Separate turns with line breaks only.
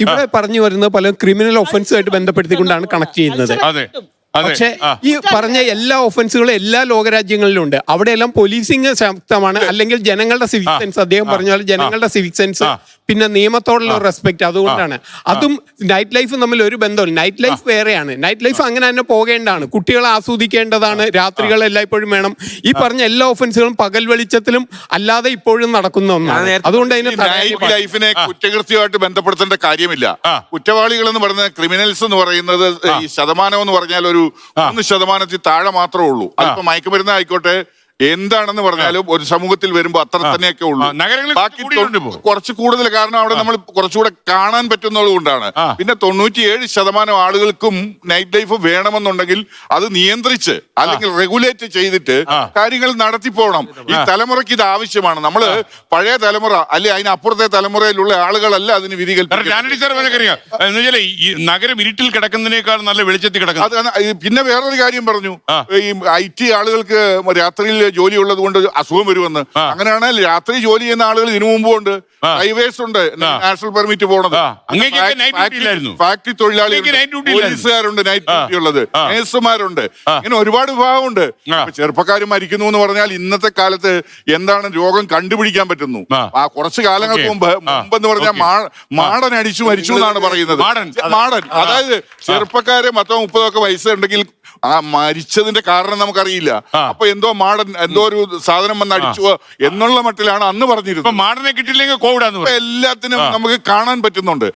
ഇവിടെ പറഞ്ഞു വരുന്നത് പല ക്രിമിനൽ ഒഫൻസുമായിട്ട് ബന്ധപ്പെടുത്തിക്കൊണ്ടാണ് കണക്ട് ചെയ്യുന്നത്. പക്ഷേ ഈ പറഞ്ഞ എല്ലാ ഒഫൻസുകളും എല്ലാ ലോകരാജ്യങ്ങളിലും ഉണ്ട്. അവിടെയെല്ലാം പോലീസിങ് ശക്തമാണ്. അല്ലെങ്കിൽ ജനങ്ങളുടെ സിവിക് സെൻസ്, അദ്ദേഹം പറഞ്ഞ പോലെ ജനങ്ങളുടെ സിവിക് സെൻസ്, പിന്നെ നിയമത്തോടുള്ള റെസ്പെക്ട്. അതുകൊണ്ടാണ് അതും നൈറ്റ് ലൈഫും തമ്മിൽ ഒരു ബന്ധമില്ല. നൈറ്റ് ലൈഫ് വേറെയാണ്. നൈറ്റ് ലൈഫ് അങ്ങനെ തന്നെ പോകേണ്ടതാണ്. കുട്ടികളെ ആസ്വദിക്കേണ്ടതാണ്. രാത്രികൾ എല്ലായ്പ്പോഴും വേണം. ഈ പറഞ്ഞ എല്ലാ ഒഫൻസുകളും പകൽ വെളിച്ചത്തിലും അല്ലാതെ ഇപ്പോഴും നടക്കുന്ന ഒന്നാണ്. അതുകൊണ്ട്
നൈറ്റ് ലൈഫിനെ കുറ്റകൃത്യമായിട്ട് ബന്ധപ്പെടുത്തേണ്ട കാര്യമില്ല. കുറ്റവാളികൾ എന്ന് പറയുന്നത്, ക്രിമിനൽസ് എന്ന് പറയുന്നത് ഈ ശതമാനം എന്ന് പറഞ്ഞാൽ ഒരു 3% താഴെ മാത്രമേ ഉള്ളൂ. അതിപ്പോ മയക്കുമരുന്ന് ആയിക്കോട്ടെ, എന്താണെന്ന് പറഞ്ഞാലും ഒരു സമൂഹത്തിൽ വരുമ്പോ അത്ര തന്നെയൊക്കെ ഉള്ളൂ. ബാക്കി കുറച്ച് കൂടുതൽ, കാരണം അവിടെ നമ്മൾ കുറച്ചുകൂടെ കാണാൻ പറ്റുന്നത് കൊണ്ടാണ്. പിന്നെ 97% ആളുകൾക്കും നൈറ്റ് ലൈഫ് വേണമെന്നുണ്ടെങ്കിൽ അത് നിയന്ത്രിച്ച് അല്ലെങ്കിൽ റെഗുലേറ്റ് ചെയ്തിട്ട് കാര്യങ്ങൾ നടത്തിപ്പോണം. ഈ തലമുറയ്ക്ക് ഇത് ആവശ്യമാണ്. നമ്മള് പഴയ തലമുറ അല്ലെ അതിനപ്പുറത്തെ തലമുറയിലുള്ള ആളുകളല്ല അതിന് വിധി
നഗരം ഇരുട്ടിൽ കിടക്കുന്നതിനേക്കാൾ നല്ല വെളിച്ചത്തിൽ കിടക്കും.
പിന്നെ വേറൊരു കാര്യം പറഞ്ഞു, ഈ IT ആളുകൾക്ക് രാത്രിയിൽ ജോലി ഉള്ളത് കൊണ്ട് അസുഖം വരുമെന്ന്. അങ്ങനെയാണെങ്കിൽ രാത്രി ജോലി ചെയ്യുന്ന ആളുകൾ ഇതിനു മുമ്പും ഉണ്ട്. ഹൈവേസ് ഉണ്ട്, നാഷണൽ പെർമിറ്റ് പോണത്. ഫാക്ടറി തൊഴിലാളികളുണ്ട്, പോലീസുകാരുണ്ട് നൈറ്റ് ഡ്യൂട്ടി ഉള്ളത്, നേഴ്സുമാരുണ്ട്. ഇങ്ങനെ ഒരുപാട് വിഭാഗമുണ്ട്. ചെറുപ്പക്കാർ മരിക്കുന്നു എന്ന് പറഞ്ഞാൽ ഇന്നത്തെ കാലത്ത് എന്താണ് രോഗം കണ്ടുപിടിക്കാൻ പറ്റുന്നു. കുറച്ചു കാലങ്ങൾക്ക് മുമ്പെന്ന് പറഞ്ഞാൽ മാടൻ അടിച്ചു മരിച്ചു എന്നാണ് പറയുന്നത്. മാടൻ, അതായത് ചെറുപ്പക്കാര് 30 വയസ്സ് ഉണ്ടെങ്കിൽ ആ മരിച്ചതിന്റെ കാരണം നമുക്കറിയില്ല. അപ്പൊ എന്തോ മാടൻ എന്തോ ഒരു സാധനം വന്ന് അടിച്ചു എന്നുള്ള മട്ടിലാണ് അന്ന് പറഞ്ഞിരുന്നത്.
മാടനെ കിട്ടിയില്ലെങ്കിൽ കോവിഡ്
എല്ലാത്തിനും നമുക്ക് കാണാൻ പറ്റുന്നുണ്ട്.